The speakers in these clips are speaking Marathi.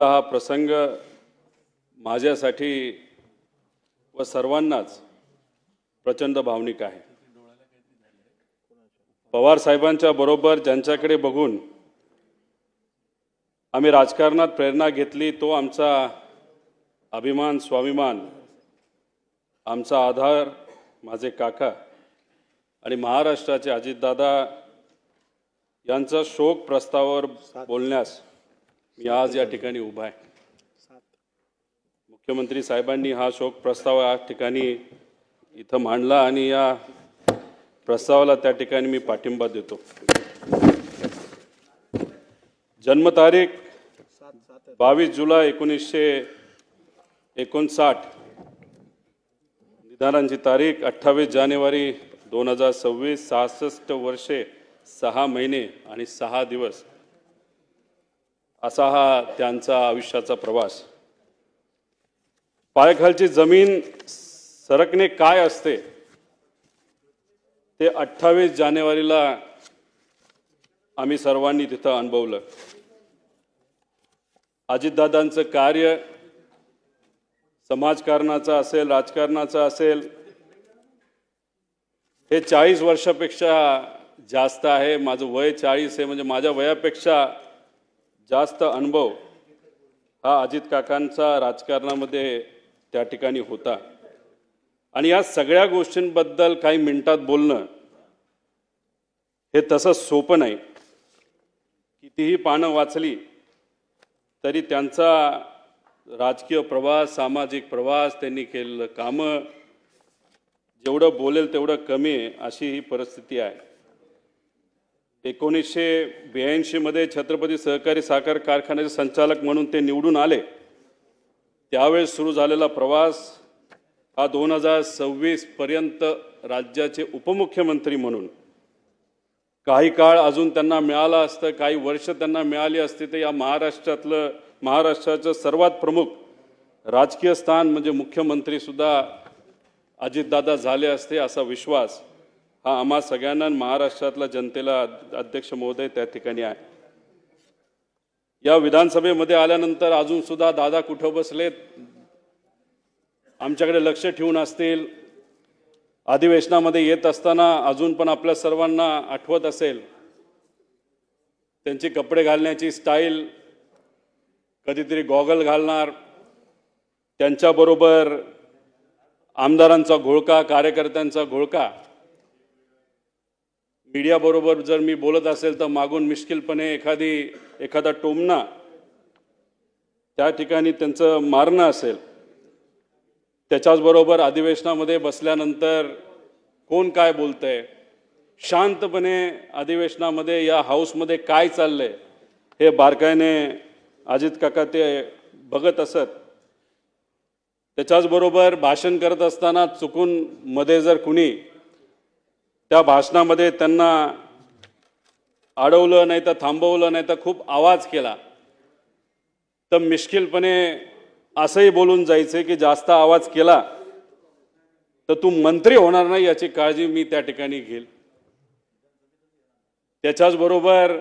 हा प्रसंग माझ्यासाठी व सर्वांनाच प्रचंड भावनिक आहे। पवार साहेबांच्या बरोबर ज्यांच्याकडे बघून आम्ही राजकारणात प्रेरणा घेतली तो आमचा अभिमान स्वाभिमान, आमचा आधार माझे काका आणि महाराष्ट्राचे अजितदादा यांचा शोक प्रस्तावावर बोलण्यास मी आज या ठिकाणी उभा आहे। मुख्यमंत्री साहेबांनी हा शोक प्रस्ताव या ठिकाणी इथं मांडला आणि या प्रस्तावाला त्या ठिकाणी मी पाठिंबा देतो। जन्मतारीख 22 जुलै 1959, निधनाची तारीख 28 जानेवारी 2026, 66 वर्षे 6 महिने आणि 6 दिवस असा हा त्यांचा आयुष्याचा प्रवास। पायाखालची जमीन सरकणे काय असते ते 28 जानेवारीला आम्ही सर्वांनी तिथं अनुभवलं। अजितदादांचं कार्य समाजकारणाचं असेल, राजकारणाचं असेल, हे 40 वर्षापेक्षा जास्त आहे। माझं वय 40 आहे, म्हणजे माझ्या वयापेक्षा जास्त अनुभव हा अजित काकांचा राजकारणामध्ये त्या ठिकाणी होता। आणि या सगळ्या गोष्टींबद्दल काही मिनिटात बोलणं हे तसं सोपं नाही। कितीही पानं वाचली तरी त्यांचा राजकीय प्रवास, सामाजिक प्रवास, त्यांनी केलेलं कामं, जेवढं बोलेल तेवढं कमी आहे, अशी ही परिस्थिती आहे। 1982 मध्ये छत्रपती सहकारी साखर कारखान्याचे संचालक म्हणून ते निवडून आले। त्यावेळेस सुरू झालेला प्रवास हा 2026 पर्यंत राज्याचे उपमुख्यमंत्री म्हणून काही काळ अजून त्यांना मिळाला असतं, काही वर्ष त्यांना मिळाली असती तर या महाराष्ट्राचं सर्वात प्रमुख राजकीय स्थान म्हणजे मुख्यमंत्री सुद्धा अजितदादा झाले असते, असा विश्वास हा आम्हा सगळ्यांना, महाराष्ट्रातल्या जनतेला अध्यक्ष महोदय त्या ठिकाणी आहे। या विधानसभेमध्ये आल्यानंतर अजून सुद्धा दादा कुठं बसलेत आमच्याकडे लक्ष ठेवून असतील। अधिवेशनामध्ये येत असताना अजून पण आपल्या सर्वांना आठवत असेल त्यांची कपडे घालण्याची स्टाईल, कधीतरी गॉगल घालणार, त्यांच्याबरोबर आमदारांचा घोळका, कार्यकर्त्यांचा घोळका। मीडिया बरोबर जर मी बोलत असेल तर मागून मिश्किलपणे एखादा टोमणा त्या ठिकाणी त्यांचं मारणं असेल। त्याच्याचबरोबर अधिवेशनामध्ये बसल्यानंतर कोण काय बोलतंय, शांतपणे अधिवेशनामध्ये या हाऊसमध्ये काय चाललंय हे बारकाईने अजित काका ते बघत असत। त्याच्याचबरोबर भाषण करत असताना चुकून मध्ये जर कुणी त्या भाषणामध्ये त्यांना अडवलं नाही तर थांबवलं नाही तर खूप आवाज केला तर मिश्किलपणे असंही बोलून जायचे की जास्त आवाज केला तर तू मंत्री होणार नाही याची काळजी मी त्या ठिकाणी घेईल। त्याच्याचबरोबर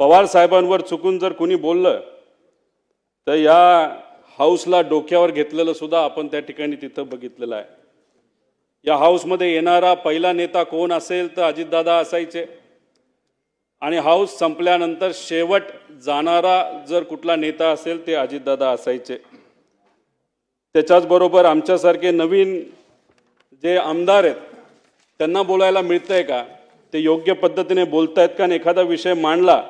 पवार साहेबांवर चुकून जर कुणी बोललं तर या हाऊसला डोक्यावर घेतलेलं सुद्धा आपण त्या ठिकाणी तिथं बघितलेलं आहे। या हाऊसमध्ये येणारा पहिला नेता कोण असेल तर अजितदादा असायचे आणि हाऊस संपल्यानंतर शेवट जाणारा जर कुठला नेता असेल ते अजितदादा असायचे। त्याच्याचबरोबर आमच्यासारखे नवीन जे आमदार आहेत त्यांना बोलायला मिळतंय का, ते योग्य पद्धतीने बोलतायत का, आणि एखादा विषय मांडला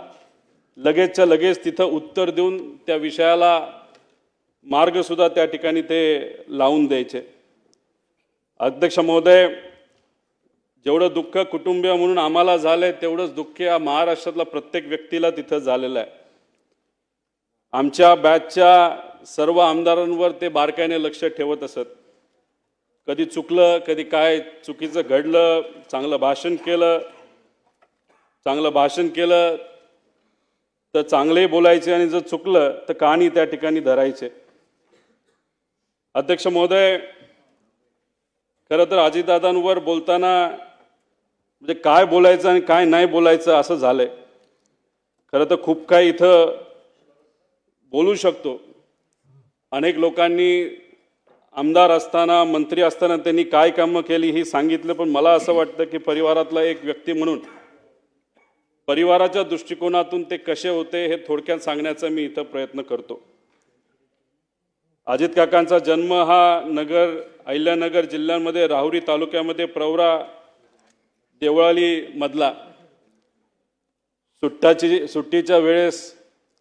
लगेचच्या लगेच तिथं उत्तर देऊन त्या विषयाला मार्गसुद्धा त्या ठिकाणी ते लावून द्यायचे। अध्यक्ष महोदय, जेवढं दुःख कुटुंबीय म्हणून आम्हाला झालंय तेवढंच दुःख या महाराष्ट्रातल्या प्रत्येक व्यक्तीला तिथं झालेलं आहे। आमच्या बॅचच्या सर्व आमदारांवर ते बारकाईने लक्ष ठेवत असत। कधी चुकलं, कधी काय चुकीचं घडलं, चांगलं भाषण केलं तर चांगले बोलायचे आणि जर चुकलं तर कहाणी त्या ठिकाणी धरायचे। अध्यक्ष महोदय, खरं तर अजितदादांवर बोलताना म्हणजे काय बोलायचं आणि काय नाही बोलायचं असं झालंय। खरं तर खूप काही इथं बोलू शकतो. अनेक लोकांनी आमदार असताना मंत्री असताना त्यांनी काय कामं केली ही सांगितलं, पण मला असं वाटतं की परिवारातला एक व्यक्ती म्हणून परिवाराच्या दृष्टिकोनातून ते कसे होते हे थोडक्यात सांगण्याचा मी इथं प्रयत्न करतो. अजित काकांचा जन्म हा अहिल्यानगर जिल्ह्यामध्ये राहुरी तालुक्यामध्ये प्रवरा देवळाली मधला. सुट्टीच्या वेळेस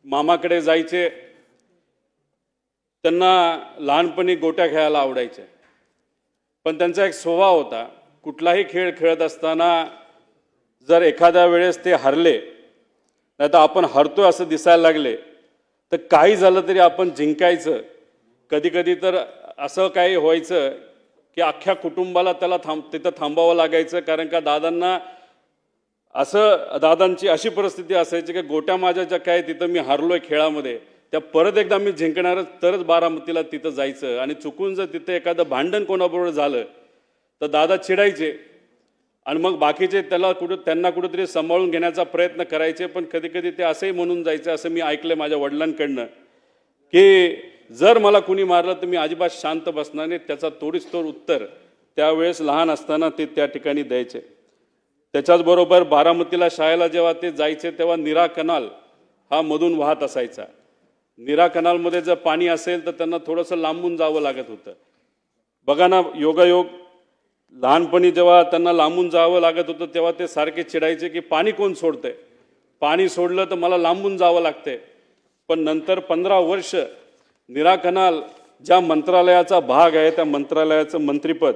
मामाकडे जायचे. त्यांना लहानपणी गोट्या खेळायला आवडायचे, पण त्यांचा एक स्वभाव होता, कुठलाही खेळ खेळत असताना जर एखाद्या वेळेस ते हरले, नाही तर आपण हरतोय असं दिसायला लागले, तर काही झालं तरी आपण जिंकायचं. कधी कधी तर असं काही व्हायचं की अख्ख्या कुटुंबाला त्याला तिथं थांबावं लागायचं, कारण का दादांची अशी परिस्थिती असायची की गोट्या माझ्या ज्या काय तिथं मी हारलोय खेळामध्ये, त्या परत एकदा मी जिंकणारच, तरच बारामतीला तिथं जायचं. आणि चुकून जर तिथं एखादं भांडण कोणाबरोबर झालं तर दादा चिडायचे आणि मग बाकीचे त्यांना कुठेतरी सांभाळून घेण्याचा प्रयत्न करायचे. पण कधी कधी ते असंही म्हणून जायचं, असं मी ऐकलं माझ्या वडिलांकडनं, की जर मला कुणी मारलं तर मी अजिबात शांत बसणार नाही. त्याचा तोडीस तोड उत्तर त्यावेळेस लहान असताना ते त्या ठिकाणी द्यायचे. त्याच्याचबरोबर बारामतीला शाळेला जेव्हा ते जायचे तेव्हा नीरा कनाल हा मधून वाहत असायचा. नीरा कनालमध्ये जर पाणी असेल तर त्यांना थोडंसं लांबून जावं लागत होतं. बघा ना, योगायोग, लहानपणी जेव्हा त्यांना लांबून जावं लागत होतं तेव्हा ते सारखे चिडायचे की पाणी कोण सोडतंय, पाणी सोडलं तर मला लांबून जावं लागतंय. पण नंतर 15 वर्ष नीरा कनाल ज्या मंत्रालयाचा भाग आहे त्या मंत्रालयाचं मंत्रिपद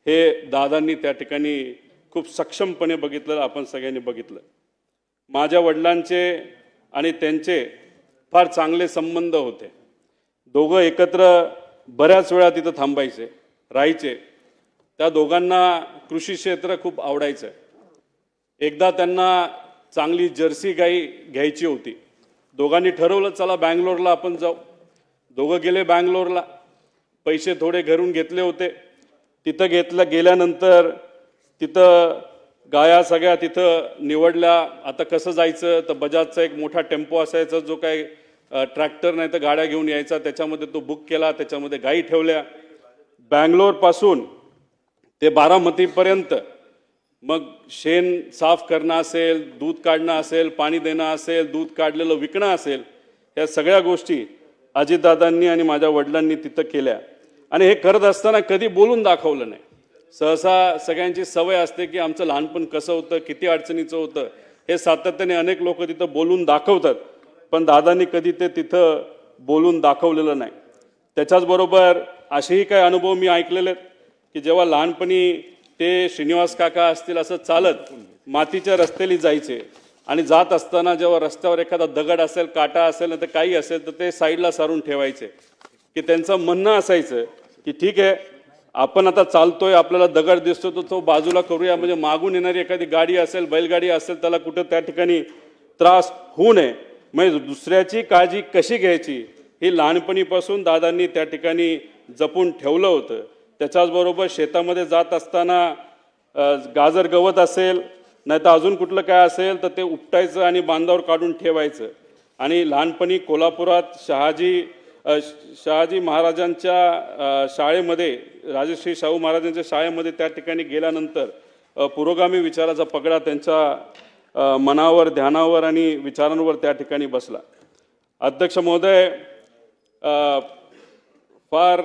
हे दादांनी त्या ठिकाणी खूप सक्षमपणे बघितलं, आपण सगळ्यांनी बघितलं. माझ्या वडिलांचे आणि त्यांचे फार चांगले संबंध होते. दोघं एकत्र बऱ्याच वेळा तिथं थांबायचे, राहायचे. त्या दोघांना कृषी क्षेत्र खूप आवडायचं. एकदा त्यांना चांगली जर्सी गाई घ्यायची होती. दोघांनी ठरवलं, चला बँगलोरला आपण जाऊ. दोघं गेले बँगलोरला. पैसे थोडे घरून घेतले होते. तिथं गेल्यानंतर तिथं गाया सगळ्या तिथं निवडल्या. आता कसं जायचं, तर बजाजचा एक मोठा टेम्पो असायचा, जो काही ट्रॅक्टर नाही तर गाड्या घेऊन यायचा, त्याच्यामध्ये तो बुक केला, त्याच्यामध्ये गाई ठेवल्या. बँगलोरपासून ते बारामतीपर्यंत मग शेण साफ करणं असेल, दूध काढणं असेल, पाणी देणं असेल, दूध काढलेलं विकणं असेल, या सगळ्या गोष्टी अजितदादांनी आणि माझ्या वडिलांनी तिथं केल्या. आणि हे करत असताना कधी बोलून दाखवलं नाही. सहसा सगळ्यांची सवय असते की आमचं लहानपण कसं होतं, किती अडचणीचं होतं, हे सातत्याने अनेक लोक तिथं बोलून दाखवतात, पण दादांनी कधी ते तिथं बोलून दाखवलेलं नाही. त्याच्याचबरोबर असेही काही अनुभव मी ऐकलेले आहेत की जेव्हा लहानपणी ते श्रीनिवास काका असतील असं चालत मातीच्या रस्त्याने जायचे आणि जात असताना जेव्हा रस्त्यावर एखादा दगड असेल, काटा असेल, तर काही असेल तर ते साईडला सारून ठेवायचे. की त्यांचं म्हणणं असायचं की ठीक आहे, आपण आता चालतोय, आपल्याला दगड दिसतो तर तो बाजूला करूया, म्हणजे मागून येणारी एखादी गाडी असेल, बैलगाडी असेल, त्याला कुठं त्या ठिकाणी त्रास होऊ नये. म्हणजे दुसऱ्याची काळजी कशी घ्यायची ही लहानपणीपासून दादांनी त्या ठिकाणी जपून ठेवलं होतं. त्याच्याचबरोबर शेतामध्ये जात असताना गाजर गवत असेल, नाही तर अजून कुठलं काय असेल तर ते उपटायचं आणि बांधावर काढून ठेवायचं. आणि लहानपणी कोल्हापुरात शहाजी महाराजांच्या शाळेमध्ये, राजश्री शाहू महाराजांच्या शाळेमध्ये त्या ठिकाणी गेल्यानंतर पुरोगामी विचाराचा पगडा त्यांच्या मनावर, ध्यानावर आणि विचारांवर त्या ठिकाणी बसला. अध्यक्ष महोदय, फार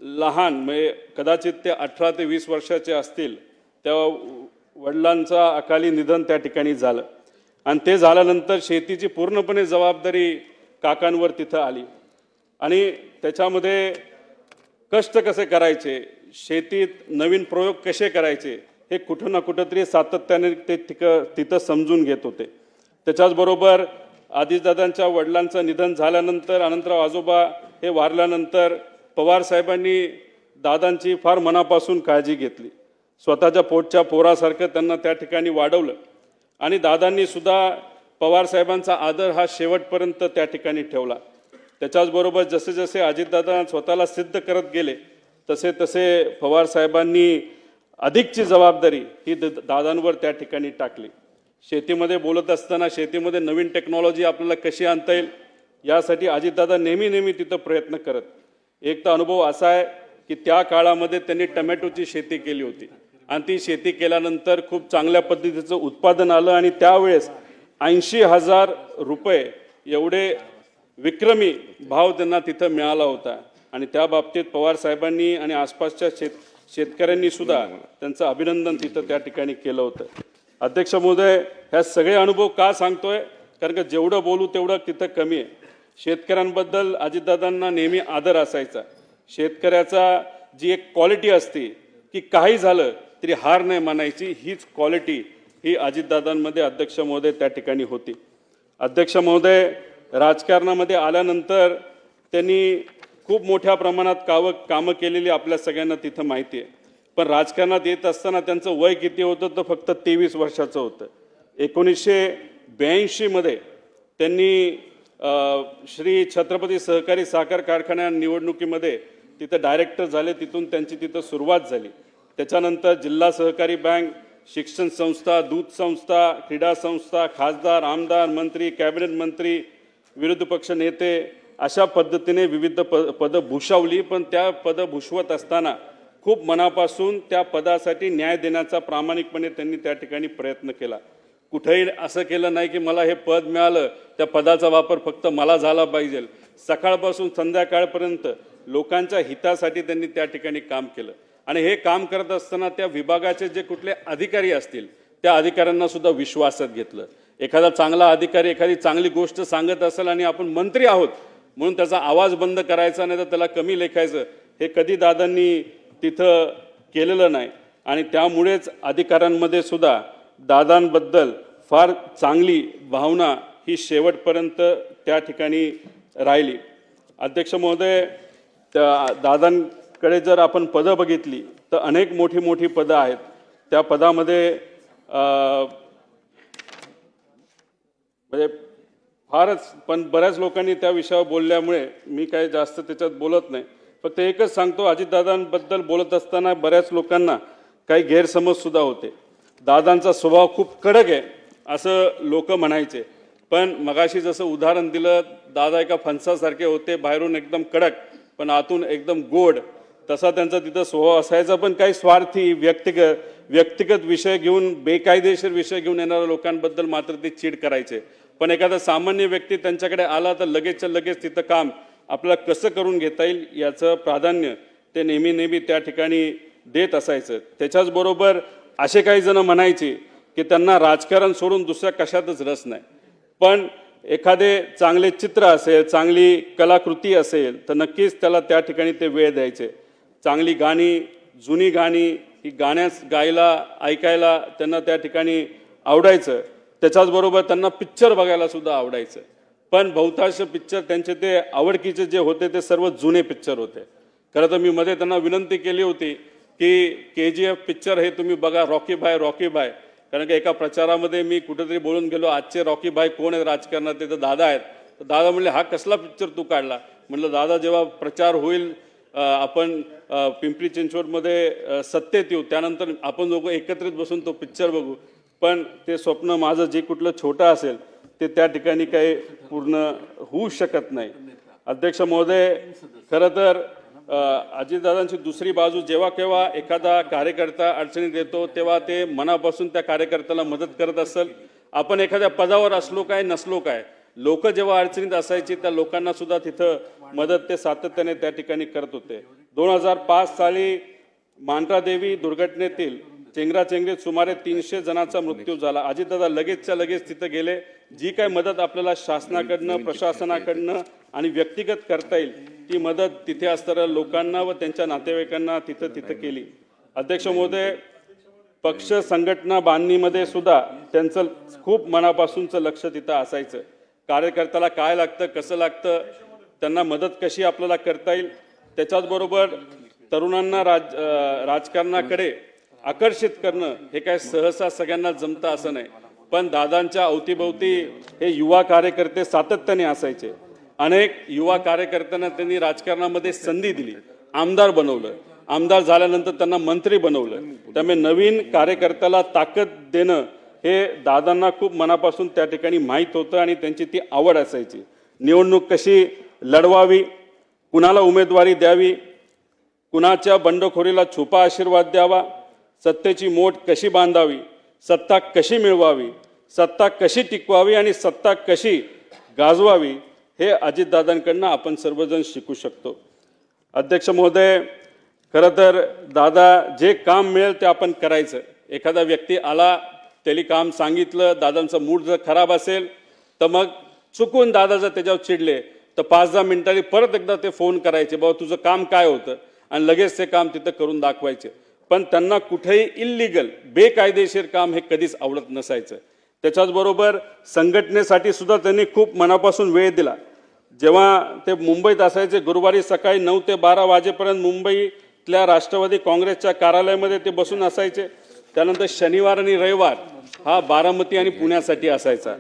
लहान, म्हणजे कदाचित ते 18 ते 20 वर्षाचे असतील तेव्हा वडिलांचा अकाली निधन त्या ठिकाणी झालं. आणि ते झाल्यानंतर शेतीची पूर्णपणे जबाबदारी काकांवर तिथं आली. आणि त्याच्यामध्ये कष्ट कसे करायचे, शेतीत नवीन प्रयोग कसे करायचे, हे कुठं ना कुठंतरी सातत्याने ते तिथं समजून घेत होते. त्याच्याचबरोबर अजितदादांच्या वडिलांचं निधन झाल्यानंतर, अनंतराव आजोबा हे वारल्यानंतर पवार साहेबांनी दादांची फार मनापासून काळजी घेतली. स्वतःच्या पोटच्या पोरासारखं त्यांना त्या ठिकाणी वाढवलं. आणि दादांनी सुद्धा पवार साहेबांचा आदर हा शेवटपर्यंत त्या ठिकाणी ठेवला. त्याच्याचबरोबर जसे जसे अजितदादा स्वतःला सिद्ध करत गेले तसे तसे पवार साहेबांनी अधिकची जबाबदारी ही दादांवर त्या ठिकाणी टाकली. शेतीमध्ये बोलत असताना शेतीमध्ये नवीन टेक्नॉलॉजी आपल्याला कशी आणता येईल, यासाठी अजितदादा नेहमी तिथं प्रयत्न करत. एक तर अनुभव असा आहे की त्या काळामध्ये त्यांनी टमॅटोची शेती केली होती आणि ती शेती केल्यानंतर खूप चांगल्या पद्धतीचं उत्पादन आलं आणि त्यावेळेस 80,000 रुपये एवढे विक्रमी भाव त्यांना तिथं मिळाला होता आणि त्या बाबतीत पवार साहेबांनी आणि आसपासच्या शेतकऱ्यांनी सुद्धा त्यांचं अभिनंदन तिथं त्या ठिकाणी केलं होतं. अध्यक्ष महोदय, ह्या सगळे अनुभव का सांगतोय? कारण का जेवढं बोलू तेवढं तिथं कमी आहे. शेतकऱ्यांबद्दल अजितदादांना नेहमी आदर असायचा. शेतकऱ्याचा जी एक क्वालिटी असते की काही झालं तरी हार नाही मानायची, हीच क्वालिटी ही अजितदादांमध्ये अध्यक्ष महोदय त्या ठिकाणी होती. अध्यक्ष महोदय, राजकारणामध्ये आल्यानंतर त्यांनी खूप मोठ्या प्रमाणात कामं केलेली आपल्या सगळ्यांना तिथं माहिती आहे. पण राजकारणात येत असताना त्यांचं वय किती होतं तर फक्त 23 वर्षाचं होतं. 1982 मध्ये त्यांनी श्री छत्रपती सहकारी साखर कारखान्या निवडणुकीमध्ये तिथं डायरेक्टर झाले. तिथून त्यांची तिथं सुरुवात झाली. त्याच्यानंतर जिल्हा सहकारी बँक, शिक्षण संस्था, दूध संस्था, क्रीडा संस्था, खासदार, आमदार, मंत्री, कॅबिनेट मंत्री, विरोधी पक्ष नेते, अशा पद्धतीने विविध पदं भूषवली. पण त्या पदं भूषवत असताना खूप मनापासून त्या पदासाठी न्याय देण्याचा प्रामाणिकपणे त्यांनी त्या ठिकाणी प्रयत्न केला. कुठेही असं केलं नाही की मला हे पद मिळालं त्या पदाचा वापर फक्त मला झाला पाहिजे. सकाळपासून संध्याकाळपर्यंत लोकांच्या हितासाठी त्यांनी त्या ठिकाणी काम केलं आणि हे काम करत असताना त्या विभागाचे जे कुठले अधिकारी असतील त्या अधिकाऱ्यांना सुद्धा विश्वासात घेतलं. एखादा चांगला अधिकारी एखादी चांगली गोष्ट सांगत असेल आणि आपण मंत्री आहोत म्हणून त्याचा आवाज बंद करायचा नाही तर त्याला कमी लेखायचं, हे कधी दादांनी तिथं केलेलं नाही. आणि त्यामुळेच अधिकाऱ्यांमध्ये सुद्धा दादांबद्दल फार चांगली भावना ही शेवटपर्यंत त्या ठिकाणी राहिली. अध्यक्ष महोदय, त्या दादांकडे जर आपण पदं बघितली तर अनेक मोठी पदं आहेत. त्या पदामध्ये म्हणजे फारच, पण बऱ्याच लोकांनी त्या विषयावर बोलल्यामुळे मी काही जास्त त्याच्यात बोलत नाही. फक्त एकच सांगतो, अजितदादांबद्दल बोलत असताना बऱ्याच लोकांना काही गैरसमज सुद्धा होते. दादांचा स्वभाव खूप कडक आहे असं लोक म्हणायचे, पण मगाशी जसं उदाहरण दिलं, दादा एका फणसासारखे होते, बाहेरून एकदम कडक पण आतून एकदम गोड, तसा त्यांचा तिथं स्वभाव असायचा. पण काही स्वार्थी व्यक्तिगत विषय घेऊन, बेकायदेशीर विषय घेऊन येणाऱ्या लोकांबद्दल मात्र ते चीड करायचे. पण एखादा सामान्य व्यक्ती त्यांच्याकडे आला तर लगेचच्या लगेच तिथं काम आपल्याला कसं करून घेता येईल याचं प्राधान्य ते नेहमी त्या ठिकाणी देत असायचं. त्याच्याचबरोबर असे काही जण म्हणायचे की त्यांना राजकारण सोडून दुसऱ्या कशातच रस नाही, पण एखादे चांगले चित्र असेल, चांगली कलाकृती असेल तर नक्कीच त्याला त्या ठिकाणी ते वेळ द्यायचे. चांगली गाणी, जुनी गाणी ही गायला ऐकायला त्यांना त्या ठिकाणी आवडायचं. त्याच्याचबरोबर त्यांना पिक्चर बघायला सुद्धा आवडायचं. पण बहुतांश पिक्चर त्यांचे ते आवडकीचे जे होते ते सर्व जुने पिक्चर होते. खरं तर मी मध्ये त्यांना विनंती केली होती की KGF पिक्चर हे तुम्ही बघा, रॉकी भाय. कारण की एका प्रचारामध्ये मी कुठेतरी बोलून गेलो, आजचे रॉकी भाई कोण आहेत राजकारणात, ते तर दादा आहेत. तर दादा म्हणले, हा कसला पिक्चर तू काढला? म्हटलं, दादा जेव्हा प्रचार होईल, आपण पिंपरी चिंचवडमध्ये सत्तेत येऊ, त्यानंतर आपण दोघं एकत्रित बसून तो पिक्चर बघू. पण ते स्वप्न माझं जे कुठलं छोटं असेल ते त्या ठिकाणी काही पूर्ण होऊ शकत नाही. अध्यक्ष महोदय, खरं तर अजितदादांची दुसरी बाजू, जेव्हा केव्हा एखादा कार्यकर्ता अडचणीत येतो तेव्हा ते मनापासून त्या कार्यकर्त्याला मदत करत असेल. आपण एखाद्या पदावर असलो काय नसलो काय, लोक जेव्हा अडचणीत असायची त्या लोकांना सुद्धा तिथं मदत ते सातत्याने त्या ठिकाणी करत होते. 2005 साली मांढरादेवी दुर्घटनेतील चेंगराचेंगरीत सुमारे 300 जणांचा मृत्यू झाला. अजितदादा लगेचच्या लगेच तिथं गेले. जी काय मदत आपल्याला शासनाकडनं, प्रशासनाकडनं आणि व्यक्तिगत करता येईल ती मदत तिथे असणाऱ्या लोकांना व त्यांच्या नातेवाईकांना तिथं केली. अध्यक्ष महोदय, पक्ष संघटना बांधणीमध्ये सुद्धा त्यांचं खूप मनापासूनचं लक्ष तिथं असायचं. कार्यकर्त्याला काय लागतं, कसं लागतं, त्यांना मदत कशी आपल्याला करता येईल. त्याच्याचबरोबर तरुणांना राजकारणाकडे आकर्षित करणं हे काय सहसा सगळ्यांना जमतं असं नाही, पण दादांच्या अवतीभोवती हे युवा कार्यकर्ते सातत्याने असायचे. अनेक युवा कार्यकर्त्यांना त्यांनी राजकारणामध्ये संधी दिली, आमदार बनवलं, आमदार झाल्यानंतर त्यांना मंत्री बनवलं. त्यामुळे नवीन कार्यकर्त्याला ताकद देणं हे दादांना खूप मनापासून त्या ठिकाणी माहीत होतं आणि त्यांची ती आवड असायची. निवडणूक कशी लढवावी, कुणाला उमेदवारी द्यावी, कुणाच्या बंडखोरीला छुपा आशीर्वाद द्यावा, सत्तेची मोठ कशी बांधावी, सत्ता कशी मिळवावी, सत्ता कशी टिकवावी आणि सत्ता कशी गाजवावी, हे अजितदादांकडनं आपण सर्वजण शिकू शकतो. अध्यक्ष महोदय, खरं तर दादा जे काम मिळेल ते आपण करायचं. एखादा व्यक्ती आला, त्याला काम सांगितलं, दादांचा मूड जर खराब असेल तर मग चुकून दादा जर त्याच्यावर चिडले तर 5-10 मिनिटांनी परत एकदा ते फोन करायचे, बाबा तुझं काम काय होतं, आणि लगेच ते काम तिथं करून दाखवायचे. पण त्यांना कुठेही इल्लीगल बेकायदेशीर काम हे कधीच आवडत नसायचं. त्याच्याचबरोबर संघटनेसाठी सुद्धा त्यांनी खूप मनापासून वेळ दिला. जेव्हा ते मुंबईत असायचे, गुरुवारी सकाळी 9 ते 12 वाजेपर्यंत मुंबईतल्या राष्ट्रवादी काँग्रेसच्या कार्यालयामध्ये ते बसून असायचे. त्यानंतर शनिवार आणि रविवार हा बारामती आणि पुण्यासाठी असायचा.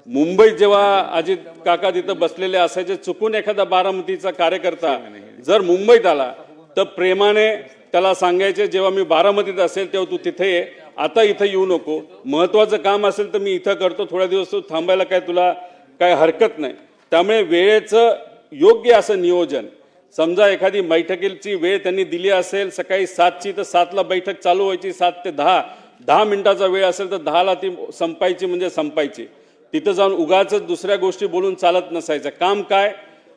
मुंबईत जेव्हा अजित काका तिथं बसलेले असायचे, चुकून एखादा बारामतीचा कार्यकर्ता जर मुंबईत आला तर प्रेमाने त्याला सांगायचे, जेव्हा मी बारामतीत असेल तेव्हा तू तिथे ये, आता इथं येऊ नको, महत्त्वाचं काम असेल तर मी इथं करतो, थोड्या दिवस तू थांबायला काय तुला काय हरकत नाही. त्यामुळे वेळेचं योग्य असं नियोजन, समजा एखादी बैठकीची वेळ त्यांनी दिली असेल सकाळी 7ची तर 7ला बैठक चालू व्हायची, 7 ते 10 मिनिटाचा वेळ असेल तर 10ला ती संपायची म्हणजे संपायची. तिथं जाऊन उगाच दुसऱ्या गोष्टी बोलून चालत नसायचं. काम काय,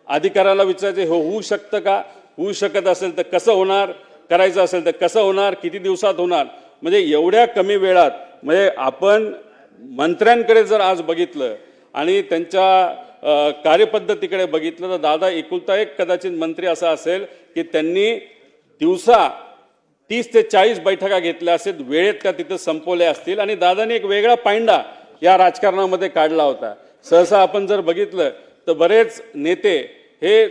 अधिकाऱ्याला विचारायचे, हो होऊ शकतं का, होऊ शकत असेल तर कसं होणार, करायचं असेल तर कसं होणार, किती दिवसात होणार. म्हणजे एवढ्या कमी वेळात, म्हणजे आपण मंत्र्यांकडे जर आज बघितलं आणि त्यांच्या कार्यपद्धतीकडे बघितलं तर दादा एकुलता एक कदाचित मंत्री असा असेल की त्यांनी दिवसा 30 ते 40 बैठका घेतल्या असेल, वेळेत त्या तिथं संपवल्या असतील. आणि दादाने एक वेगळा पायंडा या राजकारणामध्ये काढला होता. सहसा आपण जर बघितलं तर बरेच नेते हे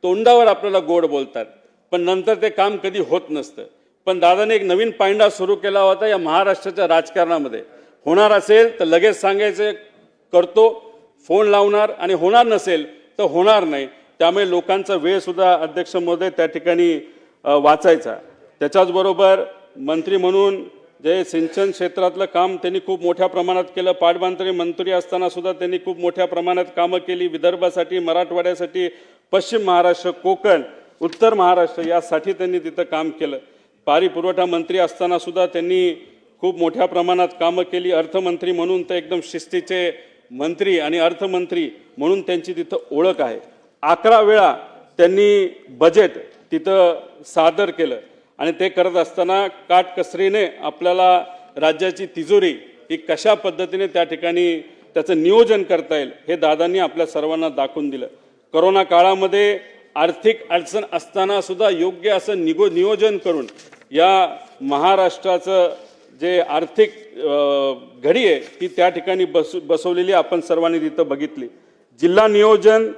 तोंडावर आपल्याला गोड बोलतात पण नंतर ते काम कधी होत नसतं. पण दादाने एक नवीन पायंडा सुरू केला होता या महाराष्ट्राच्या राजकारणामध्ये. होणार असेल तर लगेच सांगायचं करतो, फोन लावणार, आणि होणार नसेल तर होणार नाही. त्यामुळे लोकांचा वेळ सुद्धा अध्यक्ष महोदय त्या ठिकाणी वाचायचा. त्याच्याचबरोबर मंत्री म्हणून जे सिंचन क्षेत्रातलं काम त्यांनी खूप मोठ्या प्रमाणात केलं. पाटबंधारे मंत्री असताना सुद्धा त्यांनी खूप मोठ्या प्रमाणात कामं केली. विदर्भासाठी, मराठवाड्यासाठी, पश्चिम महाराष्ट्र, कोकण, उत्तर महाराष्ट्र यासाठी त्यांनी तिथं काम केलं. पाणी पुरवठा मंत्री असताना सुद्धा त्यांनी खूप मोठ्या प्रमाणात कामं केली. अर्थमंत्री म्हणून तर एकदम शिस्तीचे मंत्री आणि अर्थमंत्री म्हणून त्यांची तिथं ओळख आहे. 11 वेळा त्यांनी बजेट तिथं सादर केलं आणि ते करत असताना काटकसरीने आपल्याला राज्याची तिजोरी ही कशा पद्धतीने त्या ठिकाणी त्याचं नियोजन करता येईल हे दादांनी आपल्या सर्वांना दाखवून दिलं. कोरोना काळामध्ये आर्थिक अडचण असताना सुद्धा योग्य असं नियोजन करून या महाराष्ट्राचं जे आर्थिक घडी आहे ती त्या ठिकाणी बसवलेली आपण सर्वांनी तिथं बघितली. जिल्हा नियोजन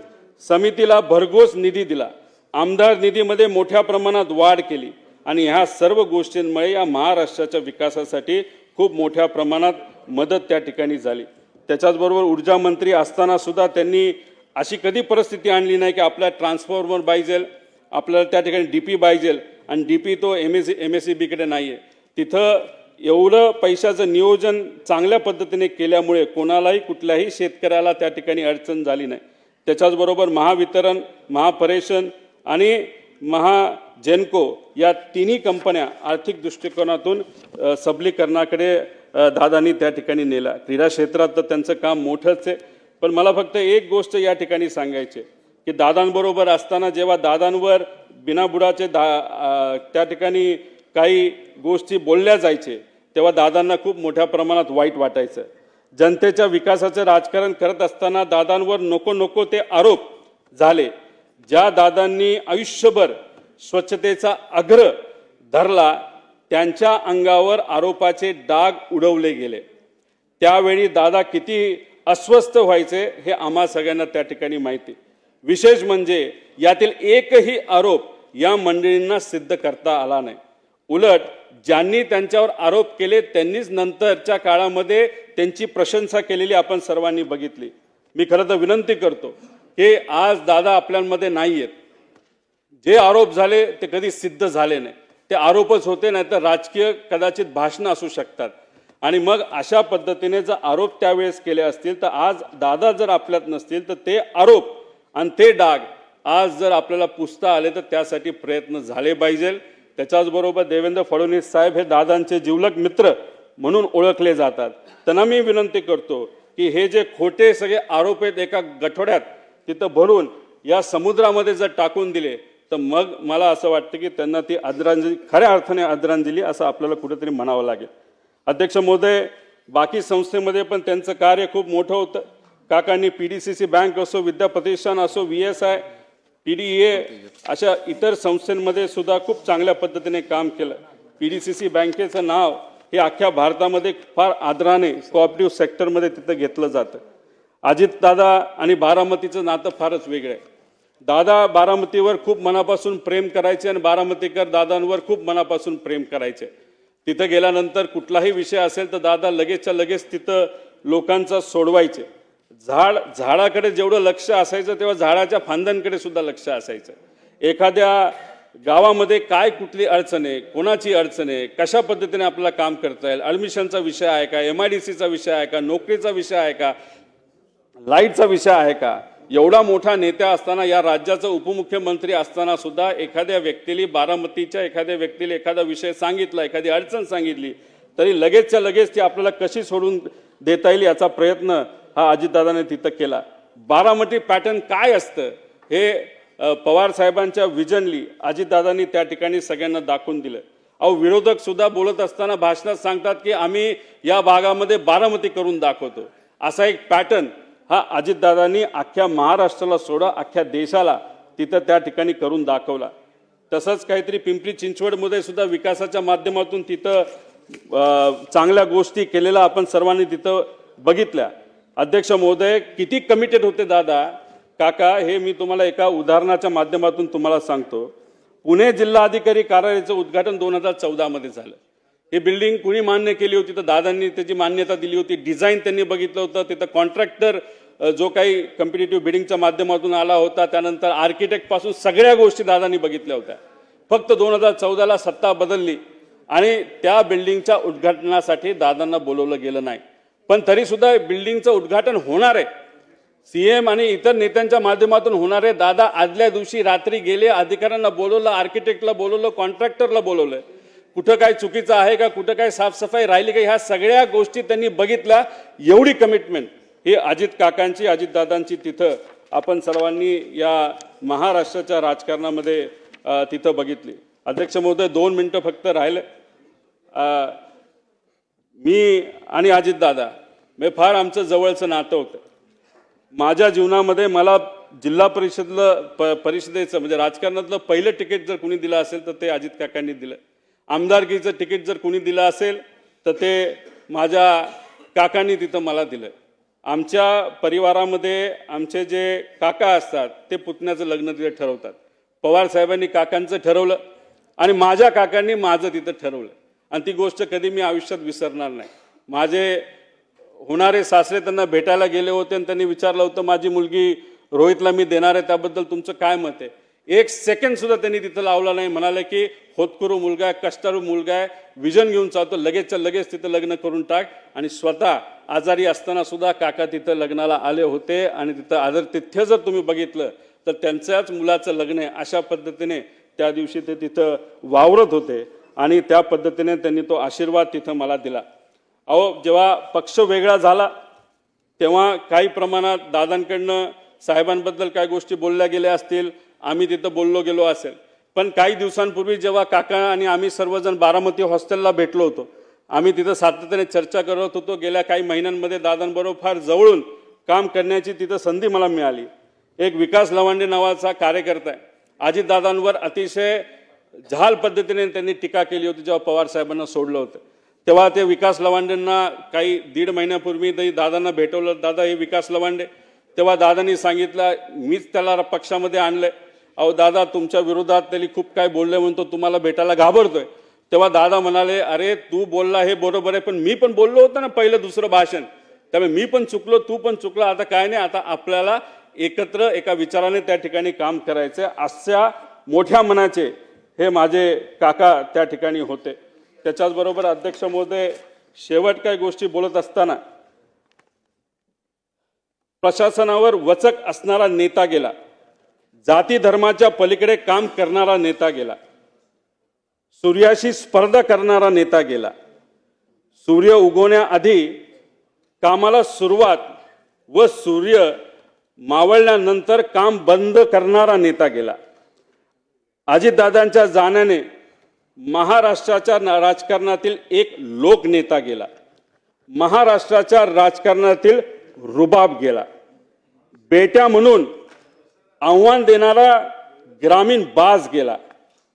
समितीला भरघोस निधी दिला, आमदार निधीमध्ये मोठ्या प्रमाणात वाढ केली आणि ह्या सर्व गोष्टींमुळे या महाराष्ट्राच्या विकासासाठी खूप मोठ्या प्रमाणात मदत त्या ठिकाणी झाली. त्याच्याचबरोबर ऊर्जा मंत्री असताना सुद्धा त्यांनी अशी कधी परिस्थिती आणली नाही की आपल्याला ट्रान्सफॉर्मर पाहिजे, आपल्याला त्या ठिकाणी डीपी पाहिजे आणि डीपी तो MSEBकडे नाही आहे. तिथं एवढं पैशाचं नियोजन चांगल्या पद्धतीने केल्यामुळे कोणालाही कुठल्याही शेतकऱ्याला त्या ठिकाणी अडचण झाली नाही. त्याच्याचबरोबर महावितरण, महापरेशन आणि महाजेनको या तिन्ही कंपन्या आर्थिक दृष्टिकोनातून सबलीकरणाकडे दादांनी त्या ठिकाणी नेला. क्रीडा क्षेत्रात तर त्यांचं काम मोठंच आहे. पण मला फक्त एक गोष्ट या ठिकाणी सांगायची की दादांबरोबर असताना जेव्हा दादांवर बिनाबुडाचे त्या ठिकाणी काही गोष्टी बोलल्या जायचे तेव्हा दादांना खूप मोठ्या प्रमाणात वाईट वाटायचं. जनतेच्या विकासाचं राजकारण करत असताना दादांवर नको नको ते आरोप झाले. ज्या दादांनी आयुष्यभर स्वच्छतेचा आग्रह धरला त्यांच्या अंगावर आरोपाचे डाग उडवले गेले. त्यावेळी दादा किती अस्वस्थ व्हायचे हे आम्हा सगळ्यांना त्या ठिकाणी माहिती. विशेष म्हणजे यातील एकही आरोप या मंडळींना सिद्ध करता आला नाही. उलट ज्यांनी त्यांच्यावर आरोप केले त्यांनीच नंतरच्या काळामध्ये त्यांची प्रशंसा केलेली आपण सर्वांनी बघितली. मी खरं तर विनंती करतो की आज दादा आपल्यामध्ये नाही आहेत. जे आरोप झाले ते कधी सिद्ध झाले नाही, ते आरोपच होते, नाही तर राजकीय कदाचित भाषणं असू शकतात. आणि मग अशा पद्धतीने जर आरोप त्यावेळेस केले असतील तर आज दादा जर आपल्यात नसतील तर ते आरोप आणि ते डाग आज जर आपल्याला पुसता आले तर त्यासाठी प्रयत्न झाले पाहिजे. त्याच्याचबरोबर देवेंद्र फडणवीस साहेब हे दादांचे जिवलग मित्र म्हणून ओळखले जातात. त्यांना मी विनंती करतो की हे जे खोटे सगळे आरोप आहेत एका गठोड्यात तिथं भरून या समुद्रामध्ये जर टाकून दिले तर मग मला असं वाटतं की त्यांना ती आदरांजली, खऱ्या अर्थाने आदरांजली असं आपल्याला कुठेतरी म्हणावं लागेल. अध्यक्ष महोदय, बाकी संस्थेमध्ये पण त्यांचं कार्य खूप मोठं होतं. काकांनी PDCC बँक असो, विद्या प्रतिष्ठान असो, VSI, TDA अशा इतर संस्थांमध्ये सुद्धा खूप चांगल्या पद्धतीने काम केलं. PDCC बँकेचं नाव हे अख्ख्या भारतामध्ये फार आदराने कोऑपरेटिव्ह सेक्टरमध्ये तिथं घेतलं जातं. अजितदादा आणि बारामतीचं नातं फारच वेगळं आहे. दादा बारामतीवर खूप मनापासून प्रेम करायचे आणि बारामतीकर दादांवर खूप मनापासून प्रेम करायचे. तिथं गेल्यानंतर कुठलाही विषय असेल तर दादा लगेचच्या लगेच तिथं लोकांचा सोडवायचे. झाडाकडे जेवढं लक्ष असायचं तेव्हा झाडाच्या फांद्यांकडे सुद्धा लक्ष असायचं. एखाद्या गावामध्ये काय कुठली अडचण आहे, कोणाची अडचण आहे, कशा पद्धतीने आपल्याला काम करता येईल, ॲडमिशनचा विषय आहे का, MIDCचा विषय आहे का, नोकरीचा विषय आहे का, लाईटचा विषय आहे का, एवढा मोठा नेता असताना, या राज्याचा उपमुख्यमंत्री असताना सुद्धा एखाद्या व्यक्तीला, बारामतीच्या एखाद्या व्यक्तीला एखादा विषय सांगितला, एखादी अडचण सांगितली तरी लगेचच्या लगेच ती आपल्याला कशी सोडून देता येईल याचा प्रयत्न हा अजितदादाने तिथं केला. बारामती पॅटर्न काय असतं हे पवार साहेबांच्या विजनली अजितदादांनी त्या ठिकाणी सगळ्यांना दाखवून दिलं. विरोधक सुद्धा बोलत असताना भाषणात सांगतात की आम्ही या भागामध्ये बारामती करून दाखवतो. असा एक पॅटर्न हा अजितदादांनी अख्ख्या महाराष्ट्राला सोडा अख्ख्या देशाला तिथं त्या ठिकाणी करून दाखवला. तसंच काहीतरी पिंपरी चिंचवडमध्ये सुद्धा विकासाच्या माध्यमातून तिथं चांगल्या गोष्टी केलेल्या आपण सर्वांनी तिथं बघितल्या. अध्यक्ष महोदय, किती कमिटेड होते दादा काका हे मी तुम्हाला एका उदाहरणाच्या माध्यमातून तुम्हाला सांगतो. पुणे जिल्हाधिकारी कार्यालयाचं उद्घाटन 2014 मध्ये झालं. ही बिल्डिंग कुणी मान्य केली होती तर दादांनी त्याची मान्यता दिली होती. डिझाईन त्यांनी बघितलं होतं. तिथं कॉन्ट्रॅक्टर जो काही कॉम्पिटिटिव्ह बिडिंगच्या माध्यमातून आला होता, त्यानंतर आर्किटेक्ट पासून सगळ्या गोष्टी दादांनी बघितल्या होत्या. फक्त 2014ला सत्ता बदलली आणि त्या बिल्डिंगच्या उद्घाटनासाठी दादांना बोलवलं गेलं नाही. पण तरी सुद्धा बिल्डिंगचं उद्घाटन होणार आहे, CM आणि इतर नेत्यांच्या माध्यमातून होणार आहे. दादा आदल्या दिवशी रात्री गेले, अधिकाऱ्यांना बोलवलं, आर्किटेक्टला बोलवलं, कॉन्ट्रॅक्टरला बोलवलं. कुठं काय चुकीचं आहे का, कुठं काय साफसफाई राहिली का, ह्या सगळ्या गोष्टी त्यांनी बघितल्या. एवढी कमिटमेंट ही अजित काकांची, अजितदादांची तिथं आपण सर्वांनी या महाराष्ट्राच्या राजकारणामध्ये तिथं बघितली. अध्यक्ष महोदय, 2 मिनिटं फक्त राहिले. मी आणि अजितदादा फार आमचं जवळचं नातं होतं. माझ्या जीवनामध्ये मला जिल्हा परिषदेचं म्हणजे राजकारणातलं पहिलं तिकीट जर कोणी दिलं असेल तर ते अजित काकांनी दिलं. आमदारकीचं तिकीट जर कोणी दिलं असेल तर ते माझ्या काकांनी तिथं मला दिलं. आमच्या परिवारामध्ये आमचे जे काका असतात ते पुतण्याचं लग्न तिथे ठरवतात. पवार साहेबांनी काकांचं ठरवलं आणि माझ्या काकांनी माझं तिथं ठरवलं आणि ती गोष्ट कधी मी आयुष्यात विसरणार नाही. माझे होणारे सासरे त्यांना भेटायला गेले होते आणि त्यांनी विचारलं होतं माझी मुलगी रोहितला मी देणार आहे, त्याबद्दल तुमचं काय मत आहे. 1 सेकंड सुद्धा त्यांनी तिथं लावला नाही. म्हणाले की होतकरू मुलगा आहे, कष्टाळू मुलगा आहे, विजन घेऊन चालतो, लगेचच्या लगेच तिथं लग्न करून टाक. आणि स्वतः आजारी असताना सुद्धा काका तिथं लग्नाला आले होते आणि तिथं आदरातिथ्य जर तुम्ही बघितलं तर त्यांच्याच मुलाचं लग्न आहे अशा पद्धतीने त्या दिवशी ते तिथं वावरत होते आणि त्या पद्धतीने त्यांनी तो आशीर्वाद तिथं मला दिला. जेव्हा पक्ष वेगळा झाला तेव्हा काही प्रमाणात दादांकडनं साहेबांबद्दल काही गोष्टी बोलल्या गेल्या असतील, आम्ही तिथं बोललो गेलो असेल. पण काही दिवसांपूर्वी जेव्हा काका आणि आम्ही सर्वजण बारामती हॉस्टेलला भेटलो होतो, आम्ही तिथं सातत्याने चर्चा करत होतो. गेल्या काही महिन्यांमध्ये दादांबरोबर फार जवळून काम करण्याची तिथं संधी मला मिळाली. एक विकास लवांडे नावाचा कार्यकर्ता आहे. अजितदादांवर अतिशय झाल पद्धतीने त्यांनी टीका केली होती जेव्हा पवार साहेबांना सोडलं होतं. तेव्हा ते विकास लवांडेंना काही 1.5 महिन्यापूर्वी दादांना भेटवलं. दादा हे विकास लवांडे. तेव्हा दादांनी सांगितलं, मीच त्याला पक्षामध्ये आणलंय. दादा तुमच्या विरोधात त्यांनी खूप काय बोलले म्हणतो, तुम्हाला भेटायला घाबरतोय. तेव्हा दादा म्हणाले, अरे तू बोलला हे बरोबर आहे, पण मी पण बोललो होतो ना पहिलं दुसरं भाषण, त्यामुळे मी पण चुकलो, तू पण चुकला. आता काय नाही, आता आपल्याला एकत्र एका विचाराने त्या ठिकाणी काम करायचं. अशा मोठ्या मनाचे हे माझे काका त्या ठिकाणी होते. त्याच्याचबरोबर अध्यक्ष महोदय, शेवट काही गोष्टी बोलत असताना प्रशासनावर वचक असणारा नेता गेला. जाती धर्माच्या पलीकडे काम करणारा नेता गेला, सूर्याशी स्पर्धा करणारा नेता गेला, सूर्य उगवण्याआधी कामाला सुरुवात व सूर्य मावळल्यानंतर काम बंद करणारा नेता गेला. अजितदादांच्या जाण्याने महाराष्ट्राच्या राजकारणातील एक लोकनेता गेला, महाराष्ट्राच्या राजकारणातील रुबाब गेला, बेट्या म्हणून आव्हान देणारा ग्रामीण बाज गेला,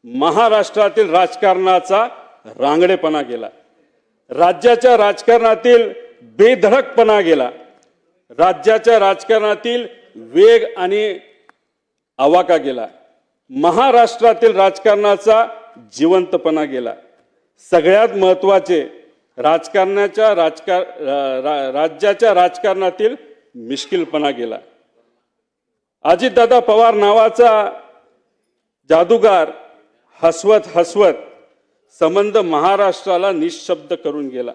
महाराष्ट्रातील राजकारणाचा रांगडेपणा गेला, राज्याच्या राजकारणातील बेधडकपणा गेला, राज्याच्या राजकारणातील वेग आणि आवाका गेला, महाराष्ट्रातील राजकारणाचा जिवंतपणा गेला. सगळ्यात महत्त्वाचे राज्याच्या राजकारणातील मिश्किलपणा गेला. अजितदादा पवार नावाचा जादूगार हसवत हसवत संबंध महाराष्ट्राला निशब्द करून गेला.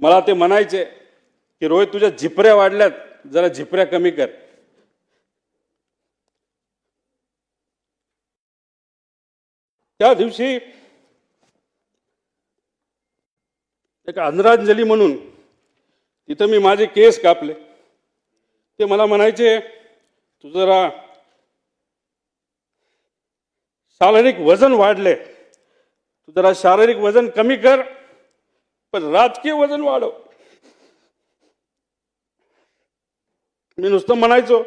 मला ते म्हणायचे की रोहित, तुझ्या झिपऱ्या वाढल्यात, जरा झिपऱ्या कमी कर. त्या दिवशी एक आदरांजली म्हणून तिथं मी माझे केस कापले. ते मला म्हणायचे, तू जरा शारीरिक वजन वाढले, तू जरा शारीरिक वजन कमी कर, पण राजकीय वजन वाढव. मी नुसतं म्हणायचो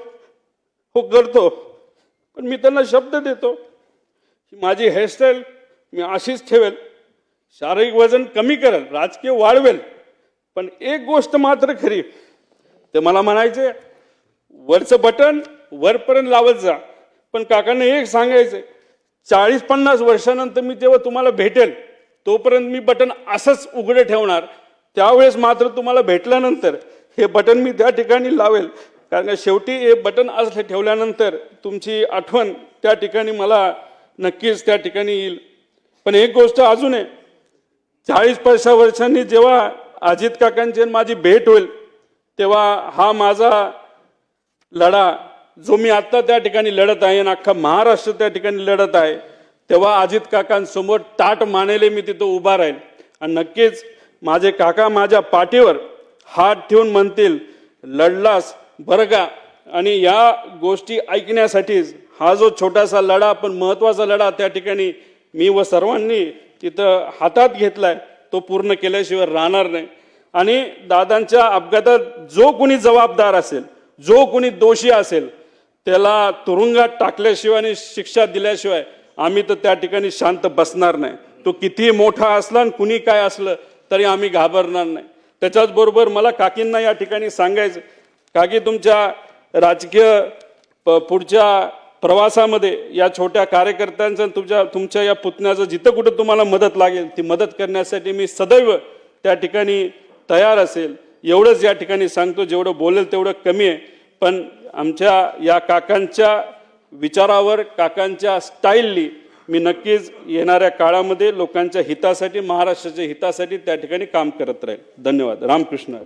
हो करतो, पण मी त्यांना शब्द देतो की माझी हेअरस्टाईल मी अशीच ठेवेल, शारीरिक वजन कमी करेल, राजकीय वाढवेल. पण एक गोष्ट मात्र खरी, ते मला म्हणायचे वरचं बटन वरपर्यंत लावत जा, पण काकांना एक सांगायचं, 40-50 वर्षानंतर मी जेव्हा तुम्हाला भेटेल तोपर्यंत मी बटन असंच उघडे ठेवणार, त्यावेळेस मात्र तुम्हाला भेटल्यानंतर हे बटन मी त्या ठिकाणी लावेल, कारण शेवटी हे बटन असं ठेवल्यानंतर तुमची आठवण त्या ठिकाणी मला नक्कीच त्या ठिकाणी येईल. पण एक गोष्ट अजून आहे, 40-50 वर्षांनी जेव्हा अजित काकांची माझी भेट होईल तेव्हा हा माझा लढा जो मी आत्ता त्या ठिकाणी लढत आहे आणि अख्खा महाराष्ट्र त्या ठिकाणी लढत आहे, तेव्हा अजित काकांसमोर ताट मानेले मी तिथं उभा राहील. आणि नक्कीच माझे काका माझ्या पाठीवर हात ठेवून म्हणतील लढलास बरं का. आणि या गोष्टी ऐकण्यासाठीच हा जो छोटासा लढा पण महत्त्वाचा लढा त्या ठिकाणी मी व सर्वांनी तिथं हातात घेतलाय, तो पूर्ण केल्याशिवाय राहणार नाही. आणि दादांच्या अपघातात जो कोणी जबाबदार असेल, जो कोणी दोषी असेल, त्याला तुरुंगात टाकल्याशिवाय आणि शिक्षा दिल्याशिवाय आम्ही तर त्या ठिकाणी शांत बसणार नाही. तो कितीही मोठा असला आणि कुणी काय असलं तरी आम्ही घाबरणार नाही. त्याच्याच बरोबर मला काकींना या ठिकाणी सांगायचं, काकी तुमच्या राजकीय पुढच्या प्रवासामध्ये या छोट्या कार्यकर्त्यांचं तुमच्या या पुतण्याचं जिथं कुठं तुम्हाला मदत लागेल ती मदत करण्यासाठी मी सदैव त्या ठिकाणी तयार असेल. एवढंच या ठिकाणी सांगतो, जेवढं बोलेल तेवढं कमी आहे. पण आमच्या या काकांच्या विचारावर, काकांच्या स्टाईलनी मी नक्कीच येणाऱ्या काळामध्ये लोकांच्या हितासाठी, महाराष्ट्राच्या हितासाठी त्या ठिकाणी काम करत राहील. धन्यवाद. रामकृष्ण.